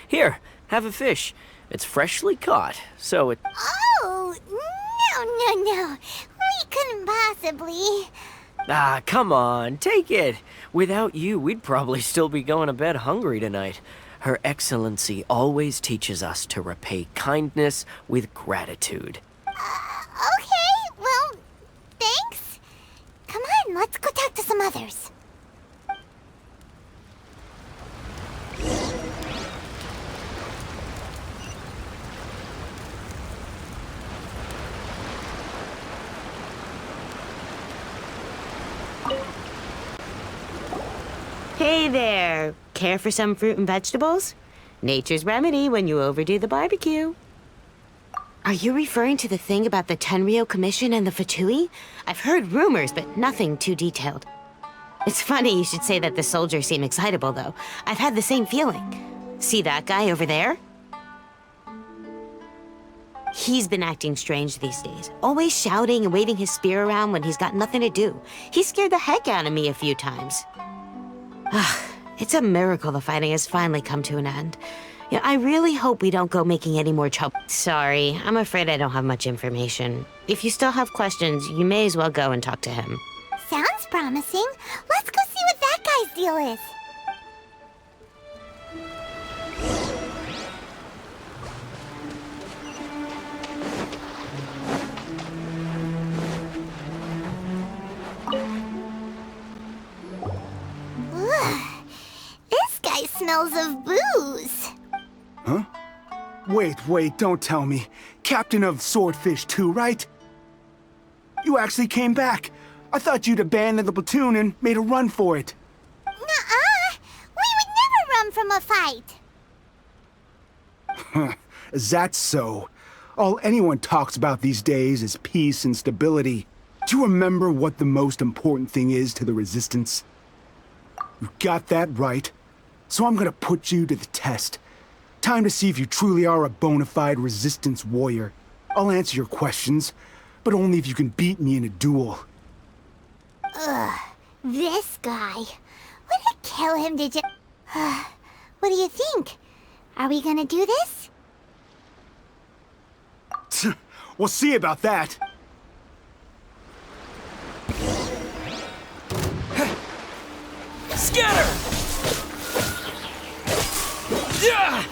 Here, have a fish. It's freshly caught, so it... Oh, no. We couldn't possibly. Ah, come on, take it. Without you, we'd probably still be going to bed hungry tonight. Her Excellency always teaches us to repay kindness with gratitude. Okay, well, thanks. Come on, let's go talk to some others. Hey there! Care for some fruit and vegetables? Nature's remedy when you overdo the barbecue. Are you referring to the thing about the Tenryou Commission and the Fatui? I've heard rumors, but nothing too detailed. It's funny you should say that the soldiers seem excitable, though. I've had the same feeling. See that guy over there? He's been acting strange these days. Always shouting and waving his spear around when he's got nothing to do. He scared the heck out of me a few times. It's a miracle the fighting has finally come to an end. Yeah, I really hope we don't go making any more trouble. Sorry, I'm afraid I don't have much information. If you still have questions, you may as well go and talk to him. Sounds promising. Let's go see what that guy's deal is. This guy smells of booze. Huh? Wait, don't tell me. Captain of Swordfish 2, right? You actually came back. I thought you'd abandoned the platoon and made a run for it. Nuh-uh. We would never run from a fight. Is that so? All anyone talks about these days is peace and stability. Do you remember what the most important thing is to the Resistance? You got that right. So I'm gonna put you to the test. Time to see if you truly are a bona fide Resistance warrior. I'll answer your questions, but only if you can beat me in a duel. Ugh, this guy. Would I kill him, did you? What do you think? Are we gonna do this? We'll see about that. Scatter! Yeah!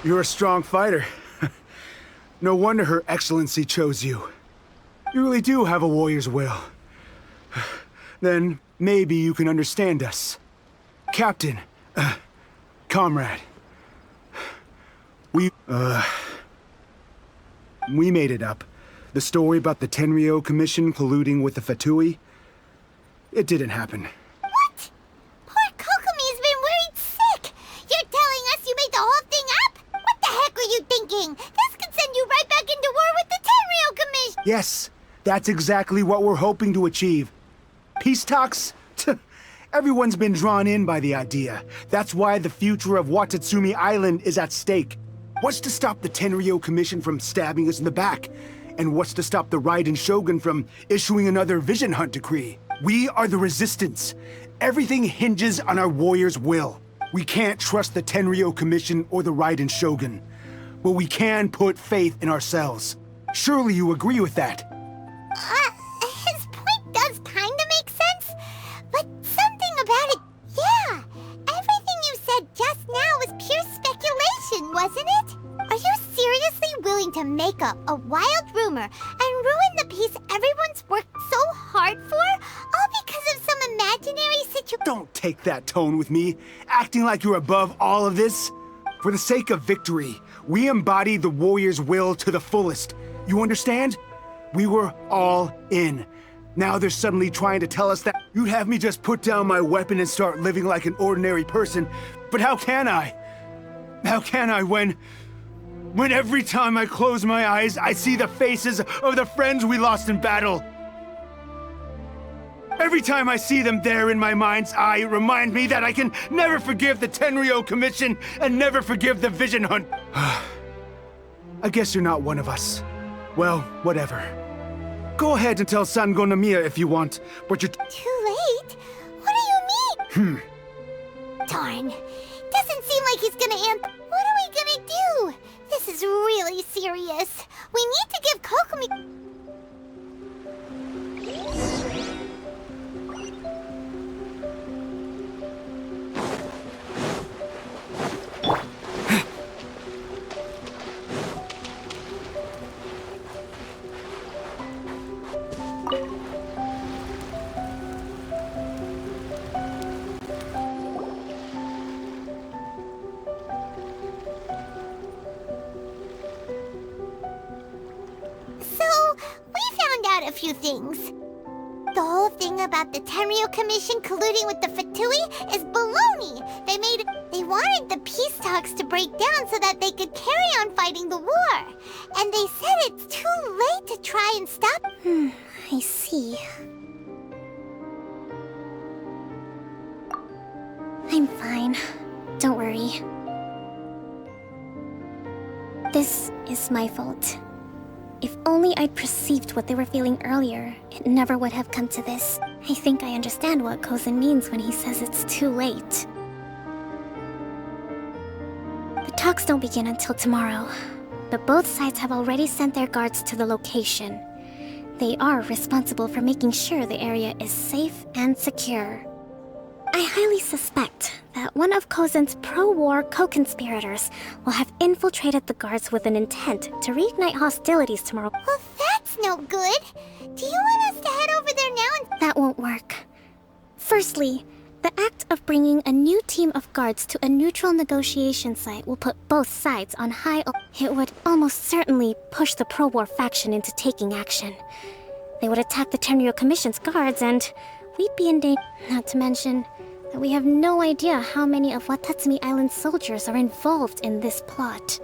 You're a strong fighter. No wonder Her Excellency chose you. You really do have a warrior's will. Then maybe you can understand us. Captain, comrade. We made it up. The story about the Tenryou Commission colluding with the Fatui, it didn't happen. What? Poor Kokomi's been worried sick. You're telling us you made the whole thing up? What the heck are you thinking? This could send you right back into war with the Tenryou Commission. Yes, that's exactly what we're hoping to achieve. Peace talks? Everyone's been drawn in by the idea. That's why the future of Watatsumi Island is at stake. What's to stop the Tenryou Commission from stabbing us in the back? And what's to stop the Raiden Shogun from issuing another Vision Hunt decree? We are the Resistance. Everything hinges on our warrior's will. We can't trust the Tenryou Commission or the Raiden Shogun. But we can put faith in ourselves. Surely you agree with that? His point does kinda make sense. But something about it, yeah. Everything you said just now was pure speculation, wasn't it? Are you seriously willing to make up a wild rumor and ruin the peace everyone's worked so hard for? All because of some imaginary situation? Don't take that tone with me, acting like you're above all of this. For the sake of victory, we embody the warrior's will to the fullest. You understand? We were all in. Now they're suddenly trying to tell us that you'd have me just put down my weapon and start living like an ordinary person. But how can I? How can I when every time I close my eyes, I see the faces of the friends we lost in battle? Every time I see them there in my mind's eye, it reminds me that I can never forgive the Tenryou Commission and never forgive the Vision Hunt. I guess you're not one of us. Well, whatever. Go ahead and tell Sango Nomiya if you want, but you're... Too late? What do you mean? Darn. Doesn't seem like he's gonna answer. What are we gonna do? This is really serious. We need to give Kokomi... A few things. The whole thing about the Tenryu Commission colluding with the Fatui is baloney. They wanted the peace talks to break down so that they could carry on fighting the war. And they said it's too late to try and stop. I see. I'm fine. Don't worry. This is my fault. If only I'd perceived what they were feeling earlier, it never would have come to this. I think I understand what Kozen means when he says it's too late. The talks don't begin until tomorrow, but both sides have already sent their guards to the location. They are responsible for making sure the area is safe and secure. I highly suspect that one of Kozen's pro-war co-conspirators will have infiltrated the guards with an intent to reignite hostilities tomorrow. Well, that's no good. Do you want us to head over there now and... That won't work. Firstly, the act of bringing a new team of guards to a neutral negotiation site will put both sides on high... It would almost certainly push the pro-war faction into taking action. They would attack the Tenryu Commission's guards and... we'd be in danger. Not to mention that we have no idea how many of Watatsumi Island's soldiers are involved in this plot.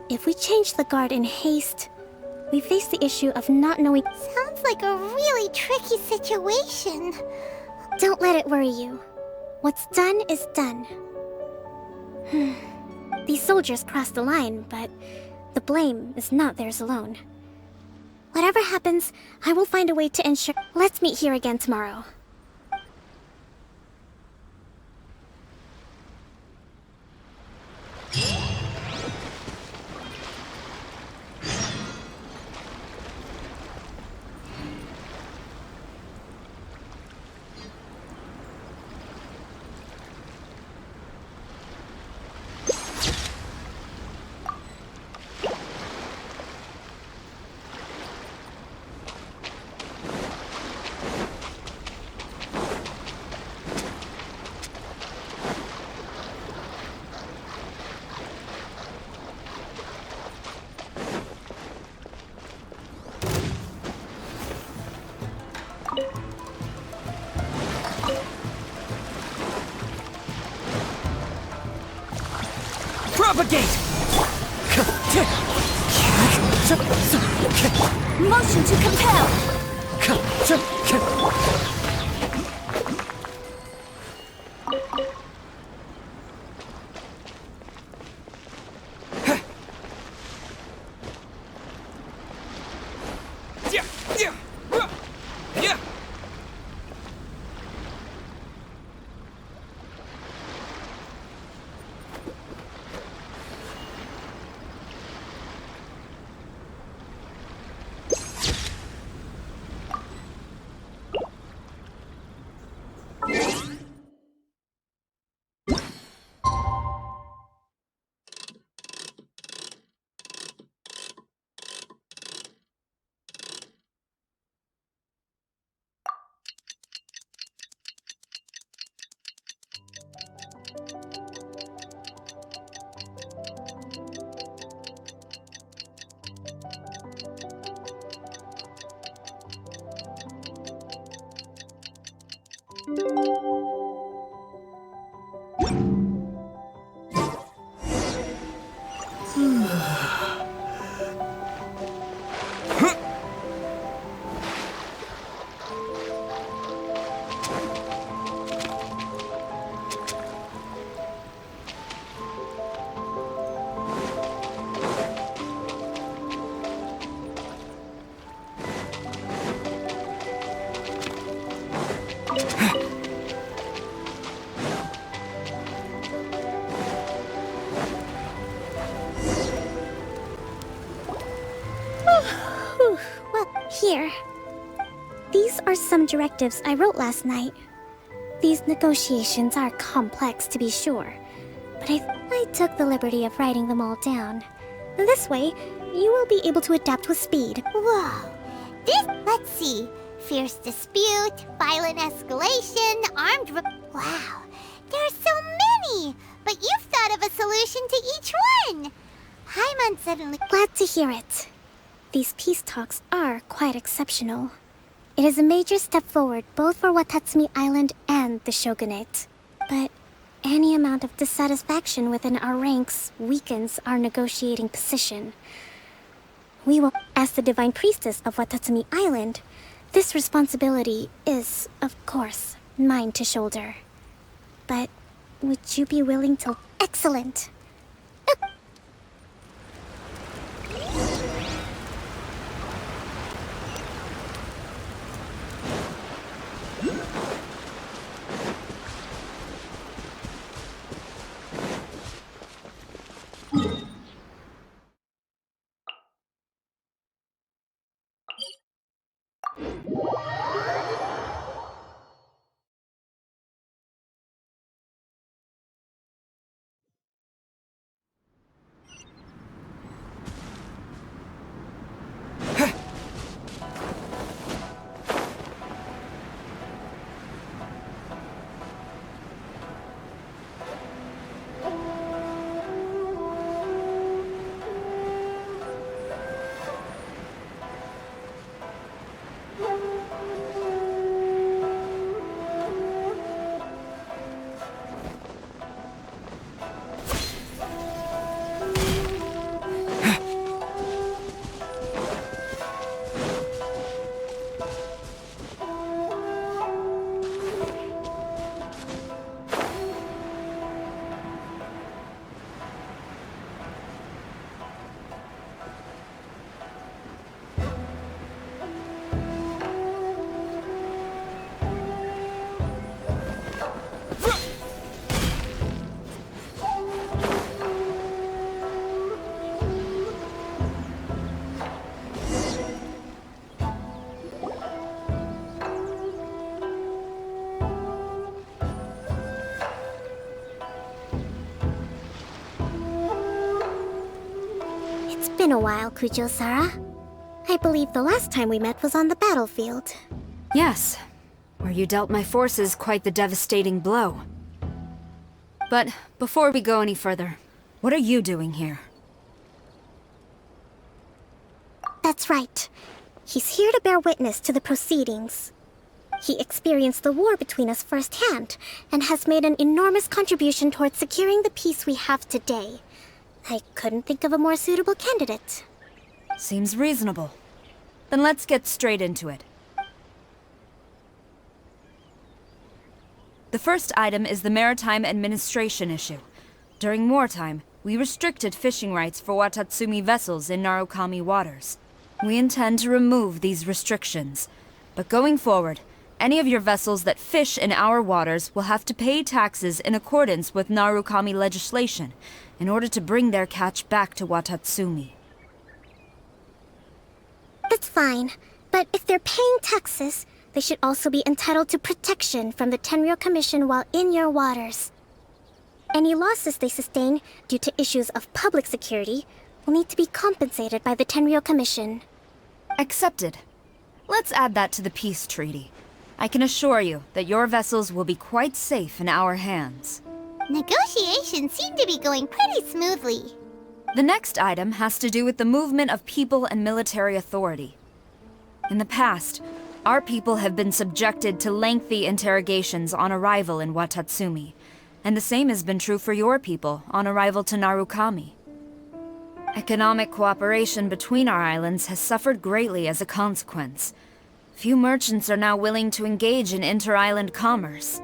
If we change the guard in haste, we face the issue of not knowing... Sounds like a really tricky situation. Don't let it worry you. What's done is done. These soldiers crossed the line, but the blame is not theirs alone. Whatever happens, I will find a way to ensure... Let's meet here again tomorrow. Propagate! Motion to compel! Well, here. These are some directives I wrote last night. These negotiations are complex, to be sure, but I took the liberty of writing them all down. This way, you will be able to adapt with speed. Whoa. Let's see. Fierce dispute, violent escalation, Wow. There are so many! But you've thought of a solution to each one! Paimon suddenly... Glad to hear it. These peace talks are quite exceptional. It is a major step forward both for Watatsumi Island and the Shogunate. But any amount of dissatisfaction within our ranks weakens our negotiating position. We will, as the Divine Priestess of Watatsumi Island, this responsibility is, of course, mine to shoulder. But would you be willing to... Excellent! Been a while, Kujo-Sara. I believe the last time we met was on the battlefield. Yes, where you dealt my forces quite the devastating blow. But before we go any further, what are you doing here? That's right. He's here to bear witness to the proceedings. He experienced the war between us firsthand, and has made an enormous contribution towards securing the peace we have today. I couldn't think of a more suitable candidate. Seems reasonable. Then let's get straight into it. The first item is the maritime administration issue. During wartime, we restricted fishing rights for Watatsumi vessels in Narukami waters. We intend to remove these restrictions. But going forward, any of your vessels that fish in our waters will have to pay taxes in accordance with Narukami legislation in order to bring their catch back to Watatsumi. That's fine, but if they're paying taxes, they should also be entitled to protection from the Tenryou Commission while in your waters. Any losses they sustain due to issues of public security will need to be compensated by the Tenryou Commission. Accepted. Let's add that to the peace treaty. I can assure you that your vessels will be quite safe in our hands. Negotiations seem to be going pretty smoothly. The next item has to do with the movement of people and military authority. In the past, our people have been subjected to lengthy interrogations on arrival in Watatsumi, and the same has been true for your people on arrival to Narukami. Economic cooperation between our islands has suffered greatly as a consequence. Few merchants are now willing to engage in inter-island commerce.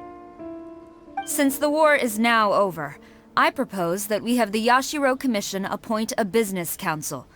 Since the war is now over, I propose that we have the Yashiro Commission appoint a business council